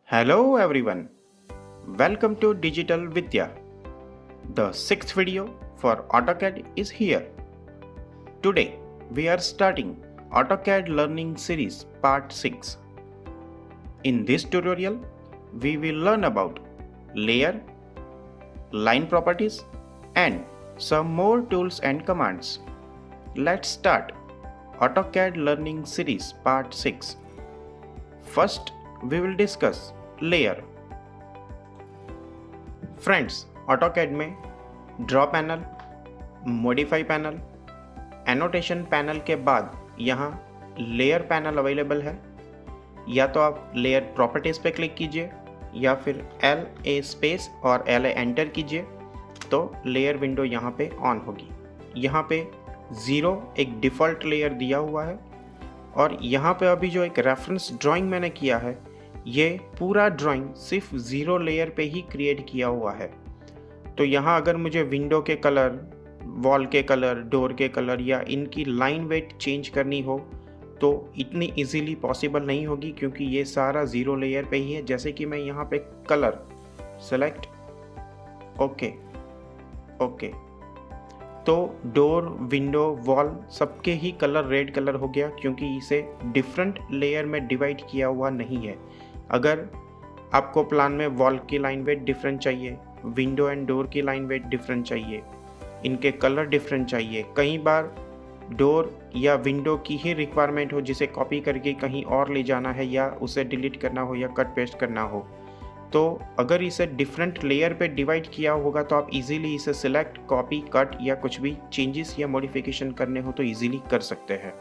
Hello everyone, welcome to Digital Vidya. The sixth video for AutoCAD is here. Today we are starting AutoCAD Learning Series Part 6. In this tutorial, we will learn about layer, line properties and some more tools and commands. Let's start AutoCAD Learning Series Part 6. First, we will discuss layer. Friends, AutoCAD में draw panel, modify panel, annotation panel के बाद यहाँ layer panel available है। या तो आप layer properties पे click कीजिए या फिर LA स्पेस और LA एंटर कीजिए तो लेयर विंडो यहाँ पे ऑन होगी। यहाँ पे 0 एक डिफ़ॉल्ट लेयर दिया हुआ है और यहाँ पे अभी जो एक रेफरेंस ड्राइंग मैंने किया है ये पूरा ड्राइंग सिर्फ 0 लेयर पे ही क्रिएट किया हुआ है। तो यहाँ अगर मुझे विंडो के कलर, वॉल के कलर, डोर के कलर या इनकी लाइन वेट चेंज करनी हो तो इतनी इजीली पॉसिबल नहीं होगी क्योंकि ये सारा 0 लेयर पे ही है। जैसे कि मैं यहाँ पे कलर सेलेक्ट, ओके तो डोर, विंडो, वॉल सबके ही कलर रेड कलर हो गया क्योंकि इसे डिफरेंट लेयर में डिवाइड किया हुआ नहीं है। अगर आपको प्लान में वॉल की लाइन वेट डिफरेंट चाहिए, विंडो एंड डोर की लाइन वेट डिफरेंट चाहिए, इनके कलर डिफरेंट चाहिए, कई बार डोर या विंडो की ही रिक्वायरमेंट हो जिसे कॉपी करके कहीं और ले जाना है या उसे डिलीट करना हो या कट पेस्ट करना हो, तो अगर इसे डिफरेंट लेयर पे डिवाइड किया होगा तो आप इजीली इसे सिलेक्ट, कॉपी, कट या कुछ भी चेंजेस या मॉडिफिकेशन करने हो तो इजीली कर सकते हैं।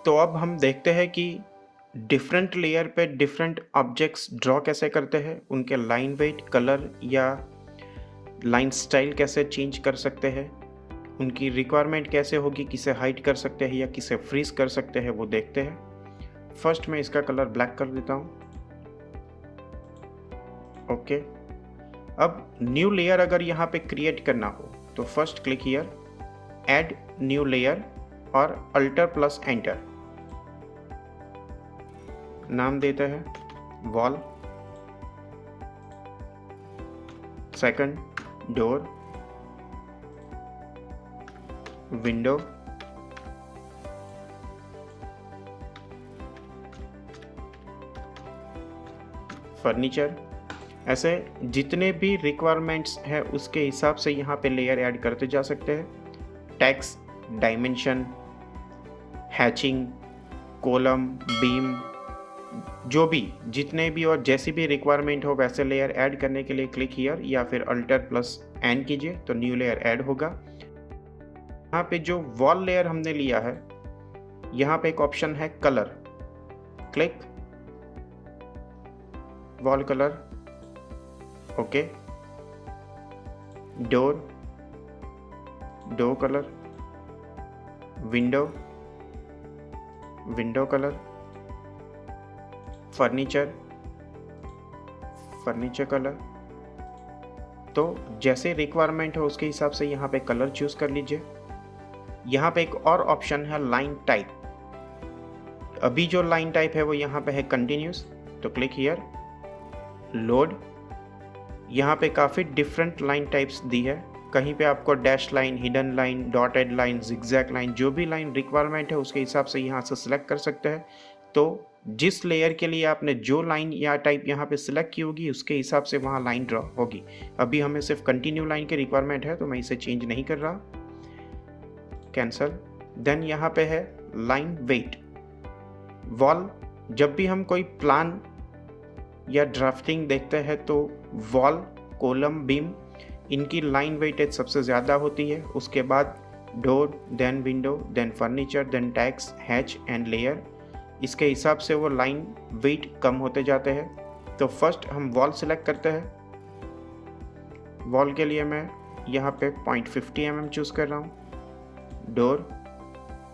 तो अब हम देखते हैं कि डिफरेंट लेयर पे डिफरेंट ऑब्जेक्ट्स ड्रॉ कैसे करते हैं, उनके लाइन वेट, कलर या लाइन स्टाइल कैसे चेंज कर सकते हैं, उनकी रिक्वायरमेंट कैसे होगी, किसे हाइड कर सकते हैं या किसे फ्रीज कर सकते हैं वो देखते हैं। फर्स्ट मैं इसका कलर ब्लैक कर देता हूँ। ओके, अब न्यू लेयर अगर यहाँ पे क्रिएट करना हो तो first click here, add new layer और अल्टर प्लस एंटर। नाम देते हैं wall, second door, window, furniture. ऐसे जितने भी रिक्वायरमेंट्स हैं उसके हिसाब से यहाँ पे लेयर ऐड करते जा सकते हैं। Text, dimension, hatching, column, beam, जो भी जितने भी और जैसी भी रिक्वायरमेंट हो वैसे लेयर ऐड करने के लिए क्लिक हियर या फिर अल्टर प्लस एन कीजिए तो न्यू लेयर ऐड होगा। यहाँ पे जो वॉल लेयर हमने लिया है यहाँ पे एक ऑप्शन है colour, click, wall colour, okay, door, door colour, window, window colour, furniture, furniture colour. तो जैसे रिक्वायरमेंट हो उसके हिसाब से यहाँ पे कलर चूज कर लीजिए। यहाँ पे एक और ऑप्शन है लाइन टाइप। अभी जो लाइन टाइप है वो यहाँ पे है कंटिन्यूस, तो क्लिक हियर, लोड। यहाँ पे काफ़ी डिफरेंट लाइन टाइप्स दी है। कहीं पे आपको dash line, hidden line, dotted line, zigzag line, जो भी लाइन रिक्वायरमेंट है उसके हिसाब से यहाँ से सिलेक्ट कर सकते हैं। तो जिस लेयर के लिए आपने जो लाइन या टाइप यहाँ पे सिलेक्ट की होगी उसके हिसाब से वहाँ लाइन ड्रॉ होगी। अभी हमें सिर्फ कंटिन्यू लाइन की रिक्वायरमेंट है तो मैं इसे चेंज नहीं कर रहा, कैंसल। देन यहाँ पे है लाइन वेट। वॉल, जब भी हम कोई प्लान या ड्राफ्टिंग देखते हैं तो वॉल, कॉलम, बीम, इनकी लाइन वेटेज सबसे ज़्यादा होती है। उसके बाद door, then window, then furniture, then text, hatch and layer. इसके हिसाब से वो लाइन वेट कम होते जाते हैं। तो फर्स्ट हम वॉल सेलेक्ट करते हैं। वॉल के लिए मैं यहाँ पे 0.50 mm चूज़ कर रहा हूँ, door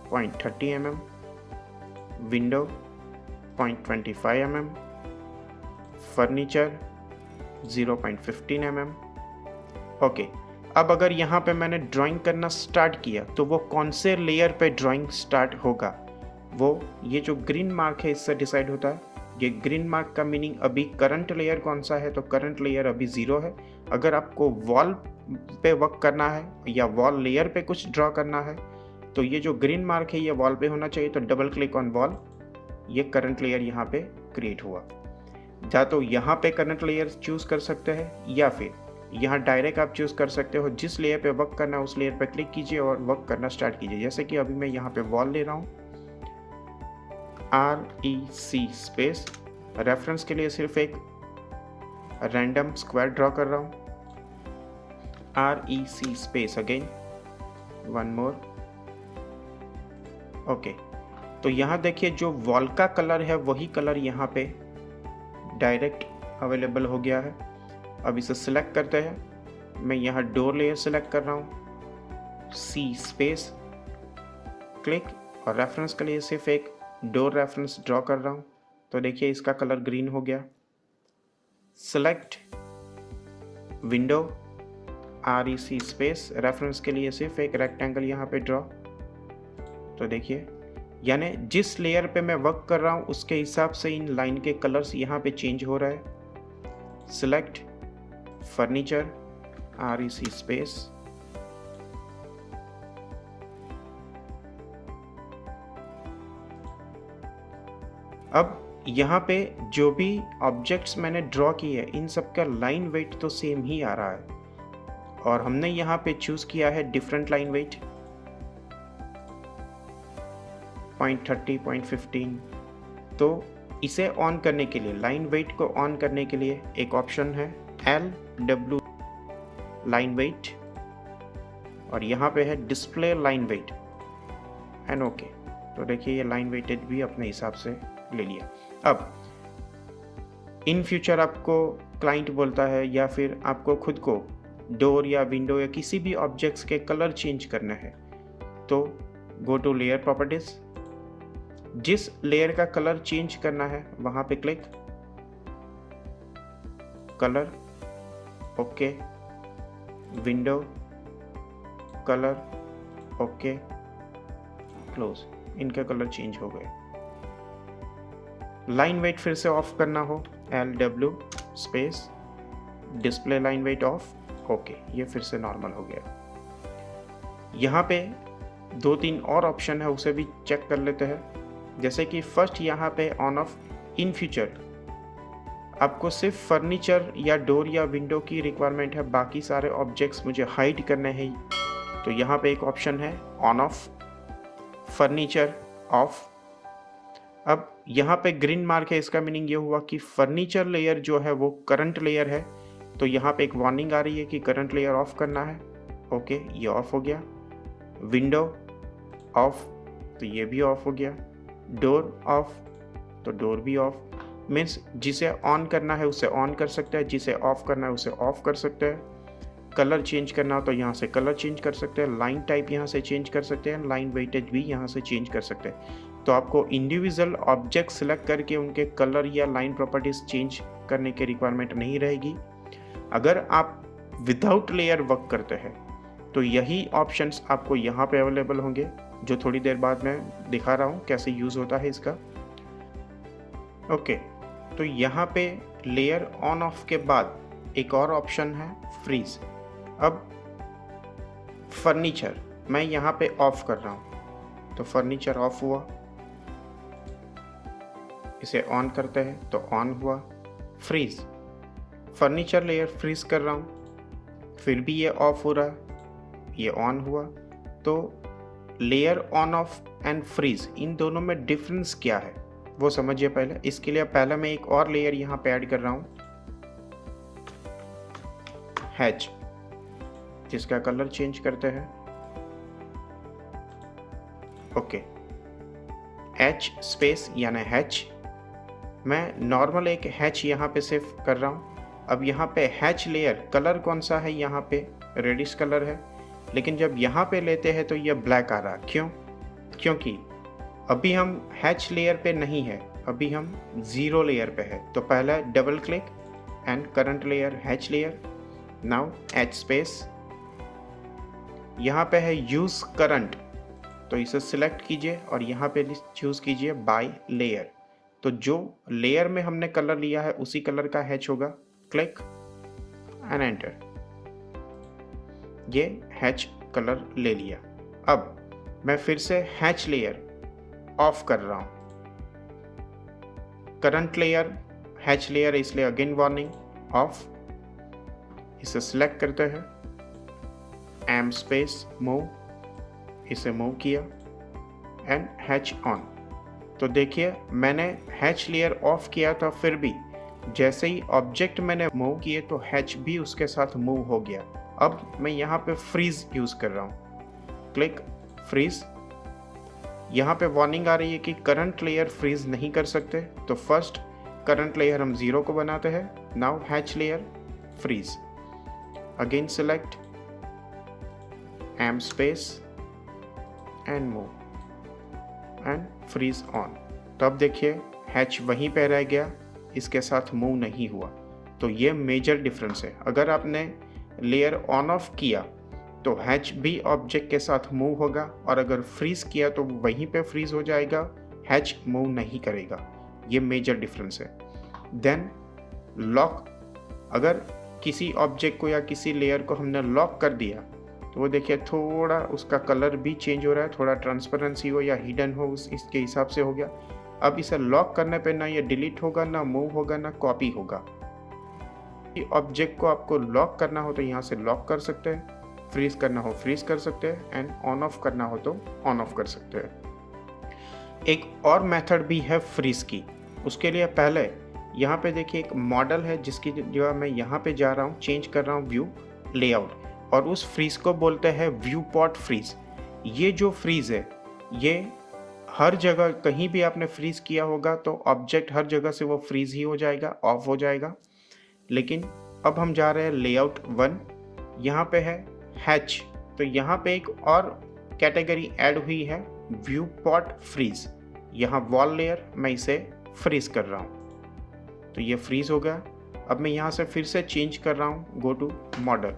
0.30 mm, window 0.25 mm, furniture 0.15 mm। Okay, अब अगर यहाँ पे मैंने ड्राइंग करना स्टार्ट किया तो वो कौन से लेयर पे ड्राइंग स्टार्ट होगा वो ये जो ग्रीन मार्क है इससे डिसाइड होता है। ये ग्रीन मार्क का मीनिंग अभी करंट लेयर कौन सा है, तो करंट लेयर अभी 0 है। अगर आपको वॉल पे वर्क करना है या वॉल लेयर पे कुछ ड्रॉ करना है तो ये जो ग्रीन मार्क है ये वॉल पे होना चाहिए, तो डबल क्लिक ऑन वॉल, ये करंट लेयर यहाँ पे क्रिएट हुआ। या तो यहाँ पे करंट लेयर चूज कर सकते हैं या फिर यहाँ डायरेक्ट आप चूज कर सकते हो। जिस लेयर पे वर्क करना है उस लेयर पे क्लिक कीजिए और वर्क करना स्टार्ट कीजिए। जैसे कि अभी मैं यहाँ पे वॉल ले रहा हूँ, REC स्पेस, रेफरेंस के लिए सिर्फ एक रैंडम स्क्वायर ड्रॉ कर रहा हूँ, REC space, again one more, okay. तो यहाँ देखिए जो वॉल का कलर है वही कलर यहाँ पे डायरेक्ट अवेलेबल हो गया है। अब इसे सिलेक्ट करते हैं। मैं यहाँ डोर लेयर सिलेक्ट कर रहा हूँ, C स्पेस, क्लिक, और रेफरेंस के लिए सिर्फ एक डोर रेफरेंस ड्रॉ कर रहा हूँ। तो देखिए इसका कलर ग्रीन हो गया। Select window, REC space, reference के लिए सिर्फ एक रेक्टेंगल यहाँ पे ड्रॉ। तो देखिए यानी जिस लेयर पे मैं वर्क कर रहा हूँ उसके हिसाब से इन लाइन के कलर्स यहाँ पे चेंज हो रहा है। सिलेक्ट फर्नीचर, REC स्पेस, अब यहाँ पे जो भी ऑब्जेक्ट्स मैंने ड्रॉ किए इन सब का लाइन वेट तो सेम ही आ रहा है और हमने यहाँ पे चूज किया है डिफरेंट लाइन वेट, 0.30, 0.15। तो इसे ऑन करने के लिए, लाइन वेट को ऑन करने के लिए एक ऑप्शन है LW लाइन वेट, और यहाँ पे है display line weight and okay. तो देखिए ये लाइन वेटेज भी अपने हिसाब से ले लिया। अब इन फ्यूचर आपको क्लाइंट बोलता है या फिर आपको खुद को डोर या विंडो या किसी भी ऑब्जेक्ट्स के कलर चेंज करना है तो गो टू लेयर प्रॉपर्टीज, जिस लेयर का कलर चेंज करना है वहां पे click, colour, okay, window, colour, okay, close, इनके कलर चेंज हो गए। लाइन वेट फिर से ऑफ करना हो, LW space, display line weight of, okay, ये फिर से नॉर्मल हो गया। यहाँ पे 2-3 और ऑप्शन है उसे भी चेक कर लेते हैं। जैसे कि फर्स्ट यहाँ पे ऑन ऑफ, इन फ्यूचर आपको सिर्फ फर्नीचर या डोर या विंडो की रिक्वायरमेंट है, बाकी सारे ऑब्जेक्ट्स मुझे हाइड करने हैं। तो यहाँ पे एक ऑप्शन है ऑन ऑफ, फर्नीचर ऑफ। अब यहाँ पे ग्रीन मार्क है, इसका मीनिंग ये हुआ कि फर्नीचर लेयर जो है वो करंट लेयर है। तो यहाँ पे एक वार्निंग आ रही है कि करंट लेयर ऑफ करना है, ओके, ये ऑफ हो गया। विंडो ऑफ, तो ये भी ऑफ हो गया। डोर ऑफ, तो डोर भी ऑफ। मीन्स जिसे ऑन करना है उसे ऑन कर सकते हैं, जिसे ऑफ करना है उसे ऑफ कर सकते हैं। कलर चेंज करना हो तो यहाँ से कलर चेंज कर सकते हैं, लाइन टाइप यहाँ से चेंज कर सकते हैं, लाइन वेटेज भी यहाँ से चेंज कर सकते हैं। तो आपको इंडिविजुअल ऑब्जेक्ट सिलेक्ट करके उनके कलर या लाइन प्रॉपर्टीज चेंज करने की रिक्वायरमेंट नहीं रहेगी। अगर आप विदाउट लेयर वर्क करते हैं तो यही ऑप्शंस आपको यहाँ पे अवेलेबल होंगे, जो थोड़ी देर बाद मैं दिखा रहा हूँ कैसे यूज होता है इसका। ओके, तो यहाँ पे लेयर ऑन ऑफ के बाद एक और ऑप्शन है फ्रीज। अब फर्नीचर मैं यहाँ पे ऑफ कर रहा हूँ, तो फर्नीचर ऑफ हुआ। इसे ऑन करते हैं तो ऑन हुआ। फ्रीज, फर्नीचर लेयर फ्रीज कर रहा हूँ, फिर भी ये ऑफ हो रहा, ये ऑन हुआ। तो layer on off and freeze, इन दोनों में डिफरेंस क्या है वो समझिए पहले। इसके लिए पहले मैं एक और लेयर यहाँ पे ऐड कर रहा हूँ, हैच, जिसका कलर चेंज करते हैं, ओके, H स्पेस यानी हैच। मैं नॉर्मल एक हैच यहाँ पे सेव कर रहा हूँ। अब यहाँ पे हैच लेयर कलर कौन सा है, यहाँ पे रेडिश कलर है, लेकिन जब यहाँ पे लेते हैं तो ये ब्लैक आ रहा। क्यों? क्योंकि अभी हम हैच लेयर पे नहीं है, अभी हम 0 लेयर पे है। तो पहला double click and current layer hatch layer. Now H space, यहाँ पे है यूज करंट, तो इसे सिलेक्ट कीजिए और यहाँ पे चूज कीजिए बाय लेयर। तो जो लेयर में हमने कलर लिया है उसी कलर का हैच होगा। क्लिक एंड एंटर, ये हैच कलर ले लिया। अब मैं फिर से हैच लेयर ऑफ कर रहा हूं। करंट लेयर हैच लेयर, इसलिए अगेन वार्निंग ऑफ। इसे सिलेक्ट करते हैं, एम स्पेस मूव, इसे मूव किया एंड हैच ऑन। तो देखिए मैंने हैच लेयर ऑफ किया था, फिर भी जैसे ही ऑब्जेक्ट मैंने मूव किए तो हैच भी उसके साथ मूव हो गया। अब मैं यहाँ पे फ्रीज यूज कर रहा हूँ। Click freeze. यहाँ पे वार्निंग आ रही है कि करंट लेयर फ्रीज नहीं कर सकते, तो फर्स्ट करंट लेयर हम 0 को बनाते हैं। Now hatch layer freeze, again select M space and move and freeze on. तो अब देखिए हैच वहीं पे रह गया, इसके साथ मूव नहीं हुआ। तो ये मेजर डिफरेंस है। अगर आपने लेयर ऑन ऑफ किया तो हैच भी ऑब्जेक्ट के साथ मूव होगा, और अगर फ्रीज किया तो वहीं पे फ्रीज हो जाएगा, हैच मूव नहीं करेगा। ये मेजर डिफरेंस है। देन लॉक, अगर किसी ऑब्जेक्ट को या किसी लेयर को हमने लॉक कर दिया तो वो देखिए थोड़ा उसका कलर भी चेंज हो रहा है, थोड़ा ट्रांसपेरेंसी हो या हिडन हो, इसके हिसाब से हो गया। अब इसे लॉक करने पे ना ये डिलीट होगा, ना मूव होगा, ना कॉपी होगा। ऑब्जेक्ट को आपको लॉक करना हो तो यहाँ से लॉक कर सकते हैं, फ्रीज करना हो फ्रीज कर सकते हैं, एंड ऑन ऑफ करना हो तो ऑन ऑफ कर सकते हैं। एक और मेथड भी है फ्रीज की। उसके लिए पहले यहाँ पे देखिए एक मॉडल है जिसकी जगह मैं यहाँ पे जा रहा हूँ, चेंज कर रहा हूँ व्यू लेआउट, और उस फ्रीज को बोलते हैं व्यू पॉट फ्रीज। ये जो फ्रीज है ये हर जगह कहीं भी आपने फ्रीज किया होगा तो ऑब्जेक्ट हर जगह से वो फ्रीज ही हो जाएगा, ऑफ हो जाएगा। लेकिन अब हम जा रहे हैं लेआउट 1, यहाँ पे है हैच, तो यहाँ पे एक और कैटेगरी ऐड हुई है व्यू पॉट फ्रीज। यहाँ वॉल लेयर मैं इसे फ्रीज कर रहा हूँ, तो ये फ्रीज हो गया। अब मैं यहाँ से फिर से चेंज कर रहा हूँ, गो टू मॉडल।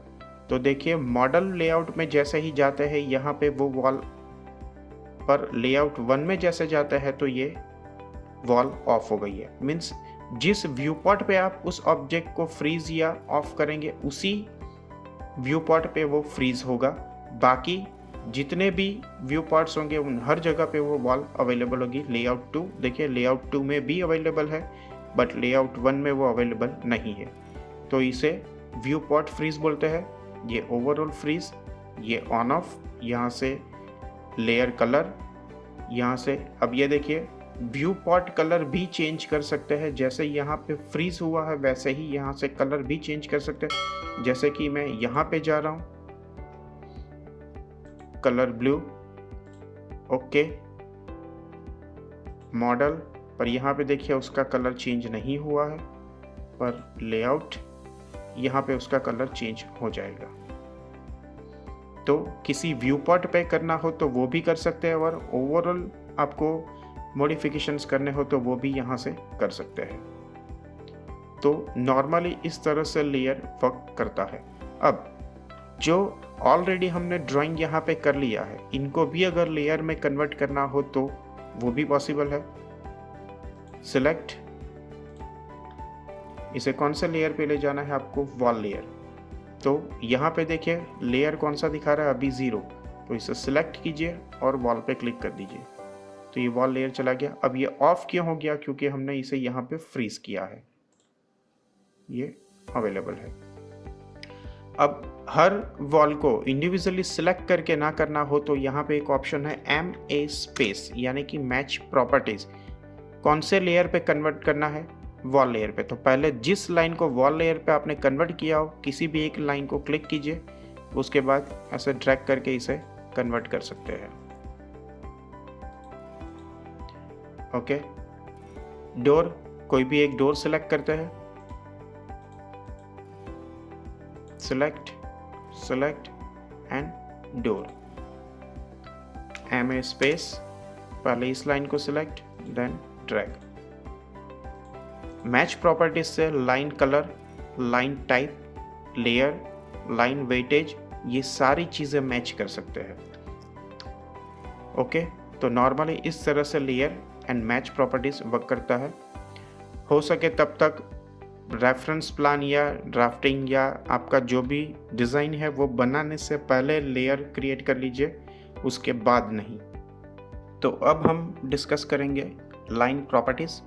तो देखिए मॉडल लेआउट में जैसे ही जाते हैं यहाँ पे वो वॉल, पर लेआउट 1 में जैसे जाता है तो ये वॉल ऑफ हो गई है। मीन्स जिस व्यू पॉट पे आप उस ऑब्जेक्ट को फ्रीज या ऑफ करेंगे उसी व्यू पॉट पे वो फ्रीज होगा। बाकी जितने भी व्यू पॉट्स होंगे उन हर जगह पे वो वॉल अवेलेबल होगी। लेआउट 2 देखिए लेआउट 2 में भी अवेलेबल है, बट लेआउट 1 में वो अवेलेबल नहीं है, तो इसे व्यू पॉट फ्रीज बोलते हैं। ये ओवरऑल फ्रीज, ये ऑन ऑफ, यहाँ से लेयर कलर, यहाँ से अब ये देखिए व्यू पॉट कलर भी चेंज कर सकते हैं। जैसे यहाँ पे फ्रीज हुआ है वैसे ही यहाँ से कलर भी चेंज कर सकते हैं। जैसे कि मैं यहाँ पे जा रहा हूँ, कलर ब्लू, ओके मॉडल, पर यहाँ पे देखिए उसका कलर चेंज नहीं हुआ है, पर लेआउट यहाँ पे उसका कलर चेंज हो जाएगा। तो किसी व्यू पॉट पे करना हो तो वो भी कर सकते हैं, और ओवरऑल आपको मॉडिफिकेशंस करने हो तो वो भी यहाँ से कर सकते हैं। तो नॉर्मली इस तरह से लेयर वर्क करता है। अब जो ऑलरेडी हमने ड्राइंग यहाँ पे कर लिया है, इनको भी अगर लेयर में कन्वर्ट करना हो तो वो भी पॉसिबल है। सिलेक्ट, इसे कौन से लेयर पे ले जाना है आपको, वॉल लेयर। तो यहाँ पे देखिए लेयर कौन सा दिखा रहा है अभी 0, तो इसे सिलेक्ट कीजिए और वॉल पे क्लिक कर दीजिए, तो ये वॉल लेयर चला गया। अब ये ऑफ क्यों हो गया, क्योंकि हमने इसे यहाँ पे फ्रीज किया है, ये अवेलेबल है। अब हर वॉल को इंडिविजुअली सिलेक्ट करके ना करना हो तो यहाँ पे एक ऑप्शन है MA स्पेस, यानी कि मैच प्रॉपर्टीज। कौन से लेयर पे कन्वर्ट करना है, वॉल लेयर पे। तो पहले जिस लाइन को वॉल लेयर पे आपने कन्वर्ट किया हो किसी भी एक लाइन को क्लिक कीजिए, उसके बाद ऐसे ड्रैग करके इसे कन्वर्ट कर सकते हैं। ओके, डोर, कोई भी एक डोर सिलेक्ट करते हैं, select, select and door, MA space, पहले इस लाइन को select then drag. Match properties से line colour, line type, layer, line weightage, ये सारी चीज़ें मैच कर सकते हैं। ओके, तो नॉर्मली इस तरह से layer and match properties work करता है। हो सके तब तक रेफरेंस प्लान या ड्राफ्टिंग या आपका जो भी डिज़ाइन है वो बनाने से पहले लेयर क्रिएट कर लीजिए, उसके बाद नहीं। तो अब हम डिस्कस करेंगे लाइन प्रॉपर्टीज़।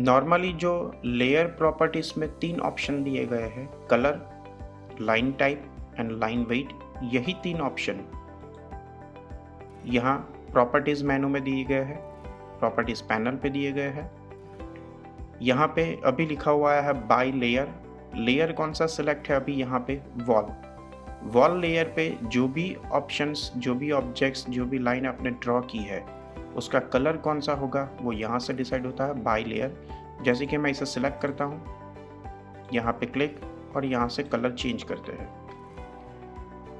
नॉर्मली जो लेयर प्रॉपर्टीज़ में 3 ऑप्शन दिए गए हैं, colour, line type and line weight, यही 3 ऑप्शन यहाँ प्रॉपर्टीज़ मेनू में दिए गए हैं, प्रॉपर्टीज़ पैनल पे दिए गए हैं। यहाँ पे अभी लिखा हुआ है बाय लेयर। लेयर कौन सा सिलेक्ट है अभी यहाँ पे? वॉल लेयर पे जो भी ऑप्शंस, जो भी ऑब्जेक्ट्स, जो भी लाइन आपने ड्रॉ की है उसका कलर कौन सा होगा वो यहाँ से डिसाइड होता है बाय लेयर। जैसे कि मैं इसे सिलेक्ट करता हूँ, यहाँ पे क्लिक और यहाँ से कलर चेंज करते हैं।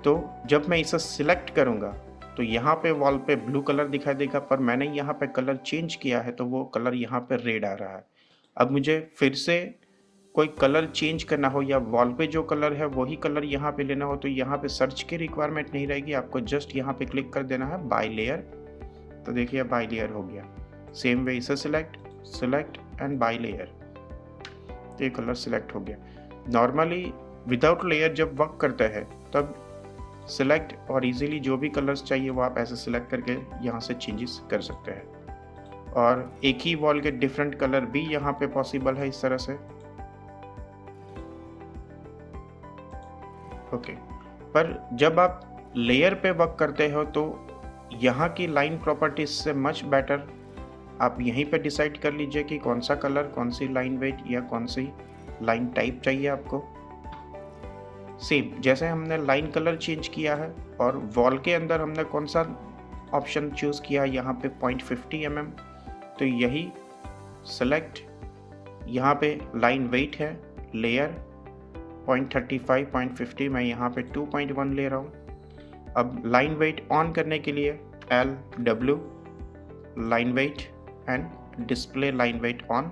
तो जब मैं इसे सिलेक्ट करूँगा तो यहाँ पे वॉल पे ब्लू कलर दिखाई देगा, पर मैंने यहाँ पे कलर चेंज किया है तो वो कलर यहाँ पे रेड आ रहा है। अब मुझे फिर से कोई कलर चेंज करना हो या वॉल पे जो कलर है वही कलर यहाँ पे लेना हो तो यहाँ पे सर्च की रिक्वायरमेंट नहीं रहेगी, आपको जस्ट यहाँ पे क्लिक कर देना है बाय लेयर। तो देखिए बाय लेयर हो गया। सेम वे इसे सिलेक्ट एंड बाय लेयर, तो ये कलर सिलेक्ट हो गया। नॉर्मली विदाउट लेयर जब वर्क करते हैं तब सिलेक्ट और इजीली जो भी कलर्स चाहिए वो आप ऐसे सिलेक्ट करके यहाँ से चेंजेस कर सकते हैं, और एक ही वॉल के डिफरेंट कलर भी यहाँ पे पॉसिबल है इस तरह से। ओके, पर जब आप लेयर पे वर्क करते हो तो यहाँ की लाइन प्रॉपर्टीज से मच बेटर आप यहीं पे डिसाइड कर लीजिए कि कौन सा कलर, कौन सी लाइन वेट या कौन सी लाइन टाइप चाहिए आपको। सेम जैसे हमने लाइन कलर चेंज किया है और वॉल के अंदर हमने कौन सा ऑप्शन चूज़ किया यहाँ पे 0.50 mm, तो यही सेलेक्ट, यहाँ पे लाइन वेट है, लेयर 0.35 0.50, मैं यहाँ पे 2.1 ले रहा हूँ। अब लाइन वेट ऑन करने के लिए LW line weight and display line weight on.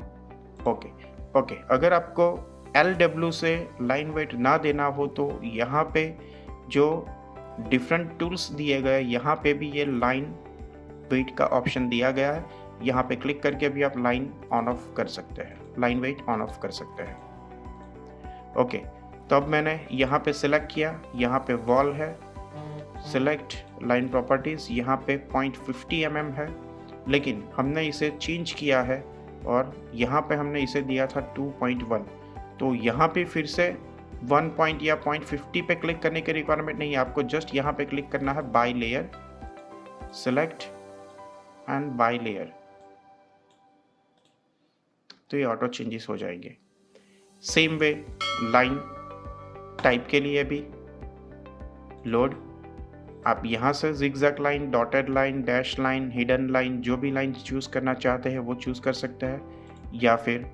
Okay, अगर आपको LW से लाइन वेट ना देना हो तो यहाँ पे जो डिफरेंट टूल्स दिए गए यहाँ पे भी ये लाइन वेट का ऑप्शन दिया गया है, यहाँ पे क्लिक करके भी आप लाइन ऑन ऑफ कर सकते हैं, लाइन वेट ऑन ऑफ कर सकते हैं। ओके, तो अब मैंने यहाँ पे सिलेक्ट किया, यहाँ पे वॉल है, सिलेक्ट लाइन प्रॉपर्टीज, यहाँ पे 0.50 mm है, लेकिन हमने इसे चेंज किया है और यहाँ पे हमने इसे दिया था 2.1, तो यहाँ पे फिर से 1 पॉइंट या 0.50 पे क्लिक करने की रिक्वायरमेंट नहीं है, आपको जस्ट यहाँ पे क्लिक करना है by layer, select and by layer, तो ये ऑटो चेंजेस हो जाएंगे। सेम वे लाइन टाइप के लिए भी लोड, आप यहाँ से zigzag line, dotted line, dash line, hidden line, जो भी लाइन चूज़ करना चाहते हैं वो चूज़ कर सकते हैं, या फिर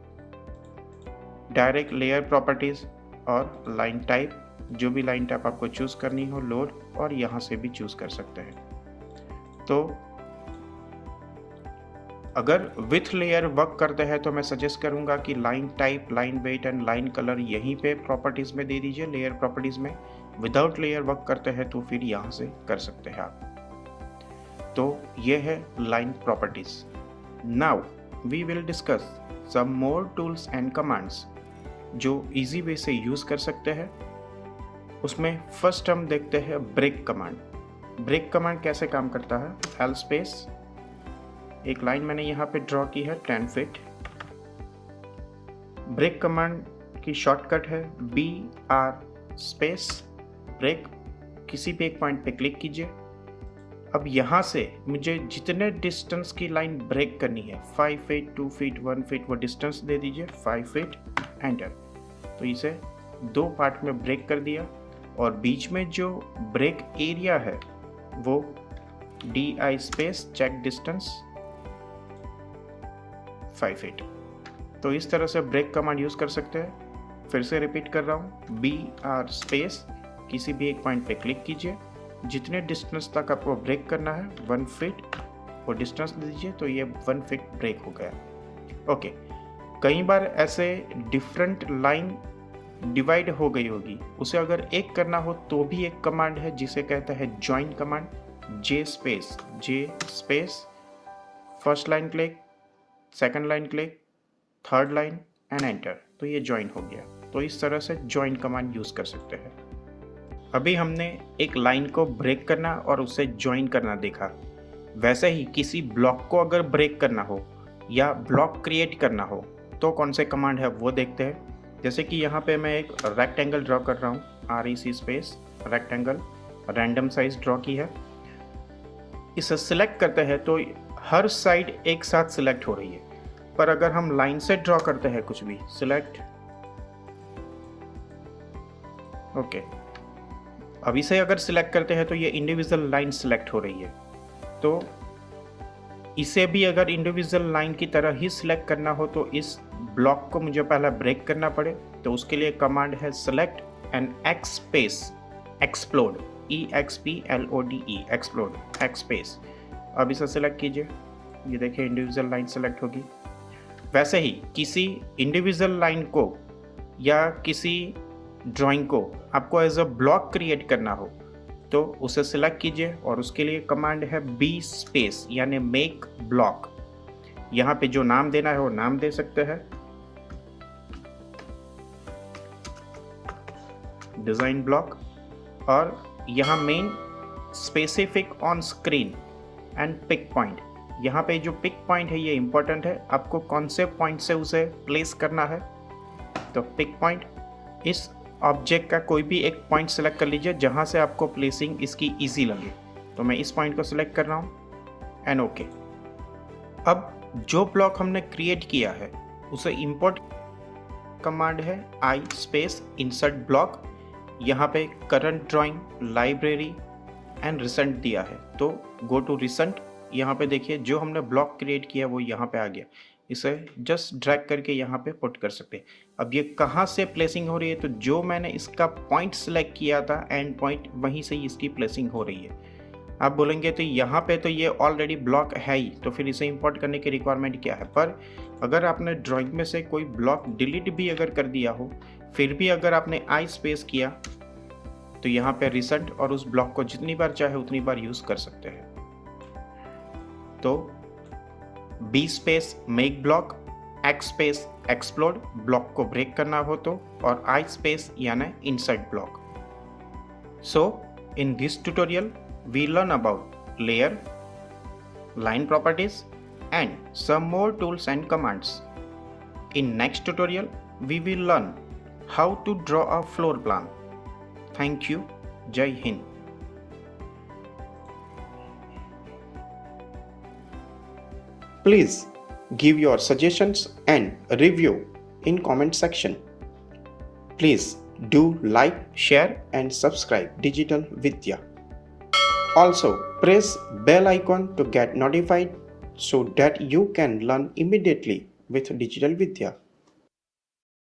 डायरेक्ट लेयर प्रॉपर्टीज़ और लाइन टाइप, जो भी लाइन टाइप आपको चूज़ करनी हो लोड, और यहाँ से भी चूज़ कर सकते हैं। तो अगर विथ लेयर वर्क करते हैं तो मैं सजेस्ट करूँगा कि line type, line weight and line colour यहीं पे प्रॉपर्टीज़ में दे दीजिए, लेयर प्रॉपर्टीज़ में। विदाउट लेयर वर्क करते हैं तो फिर यहाँ से कर सकते हैं आप। तो ये है line properties. Now we will discuss some more tools and commands जो इजी वे से यूज़ कर सकते हैं। उसमें फर्स्ट हम देखते हैं ब्रेक कमांड। ब्रेक कमांड कैसे काम करता है? L स्पेस, एक लाइन मैंने यहाँ पे ड्रॉ की है 10 फीट। ब्रेक कमांड की शॉर्टकट है BR स्पेस ब्रेक, किसी भी एक पॉइंट पे क्लिक कीजिए। अब यहाँ से मुझे जितने डिस्टेंस की लाइन ब्रेक करनी है, 5 फीट, 2 फीट, 1 फीट, वो डिस्टेंस दे दीजिए, 5 फीट, एंटर। तो इसे 2 पार्ट में ब्रेक कर दिया, और बीच में जो ब्रेक एरिया है वो DI space check distance 5 feet. तो इस तरह से ब्रेक कमांड यूज़ कर सकते हैं। फिर से रिपीट कर रहा हूँ, BR स्पेस, किसी भी एक पॉइंट पे क्लिक कीजिए, जितने डिस्टेंस तक आपको ब्रेक करना है 1 फीट, वो डिस्टेंस दीजिए, तो ये 1 फीट ब्रेक हो गया। ओके, कई बार ऐसे डिफरेंट लाइन डिवाइड हो गई होगी, उसे अगर एक करना हो तो भी एक कमांड है जिसे कहता है join command, J space first line click, second line click, third line and enter, तो ये ज्वाइन हो गया। तो इस तरह से ज्वाइन कमांड यूज़ कर सकते हैं। अभी हमने एक लाइन को ब्रेक करना और उसे ज्वाइन करना देखा। वैसे ही किसी ब्लॉक को अगर ब्रेक करना हो या ब्लॉक क्रिएट करना हो तो कौन से कमांड है वो देखते हैं। जैसे कि यहाँ पे मैं एक रेक्टेंगल ड्रॉ कर रहा हूँ, REC space rectangle, random size draw की है। इसे सिलेक्ट करते हैं तो हर साइड एक साथ सिलेक्ट हो रही है, पर अगर हम लाइन से ड्रॉ करते हैं कुछ भी, सिलेक्ट, ओके, अभी से अगर सिलेक्ट करते हैं तो ये इंडिविजुअल लाइन सिलेक्ट हो रही है। तो इसे भी अगर इंडिविजुअल लाइन की तरह ही सिलेक्ट करना हो तो इस ब्लॉक को मुझे पहले ब्रेक करना पड़े, तो उसके लिए कमांड है select and x space explode, EXPLODE, explode, x space. अब इसे सिलेक्ट कीजिए, ये देखिए इंडिविजुअल लाइन सेलेक्ट होगी। वैसे ही किसी इंडिविजुअल लाइन को या किसी ड्राइंग को आपको एज अ ब्लॉक क्रिएट करना हो तो उसे सिलेक्ट कीजिए और उसके लिए कमांड है B स्पेस यानी मेक ब्लॉक। यहाँ पे जो नाम देना है वो नाम दे सकते हैं, डिजाइन ब्लॉक, और यहाँ main specific on screen and pick point. यहाँ पे जो पिक पॉइंट है ये इंपॉर्टेंट है, आपको कौन से पॉइंट से उसे प्लेस करना है। तो पिक पॉइंट, इस ऑब्जेक्ट का कोई भी एक पॉइंट सेलेक्ट कर लीजिए जहाँ से आपको प्लेसिंग इसकी इजी लगे। तो मैं इस पॉइंट को सिलेक्ट कर रहा हूँ एंड ओके। अब जो ब्लॉक हमने क्रिएट किया है उसे इंपोर्ट कमांड है I स्पेस इंसर्ट ब्लॉक। यहाँ पे current drawing, library and recent दिया है, तो गो टू रिसेंट। यहाँ पे देखिए जो हमने ब्लॉक क्रिएट किया वो यहाँ पे आ गया। इसे जस्ट ड्रैग करके यहाँ पे पुट कर सकते हैं। अब ये कहाँ से प्लेसिंग हो रही है, तो जो मैंने इसका पॉइंट सेलेक्ट किया था एंड पॉइंट, वहीं से ही इसकी प्लेसिंग हो रही है। आप बोलेंगे तो यहाँ पे तो ये ऑलरेडी ब्लॉक है ही, तो फिर इसे इंपोर्ट करने की रिक्वायरमेंट क्या है। पर अगर आपने ड्राइंग में से कोई ब्लॉक डिलीट भी अगर कर दिया हो, फिर भी अगर आपने I स्पेस किया तो यहाँ पे रिसेंट और उस ब्लॉक को जितनी बार चाहे उतनी बार यूज कर सकते हैं। तो B space make block, X space explode, block को ब्रेक करना हो तो, और I स्पेस यानी insert block. So in this tutorial we learn about layer, line properties and some more tools and commands. In next tutorial we will learn how to draw a floor plan. Thank you. Jai Hind. Please give your suggestions and review in comment section. Please do like, share and subscribe Digital Vidya. Also, press bell icon to get notified so that you can learn immediately with Digital Vidya.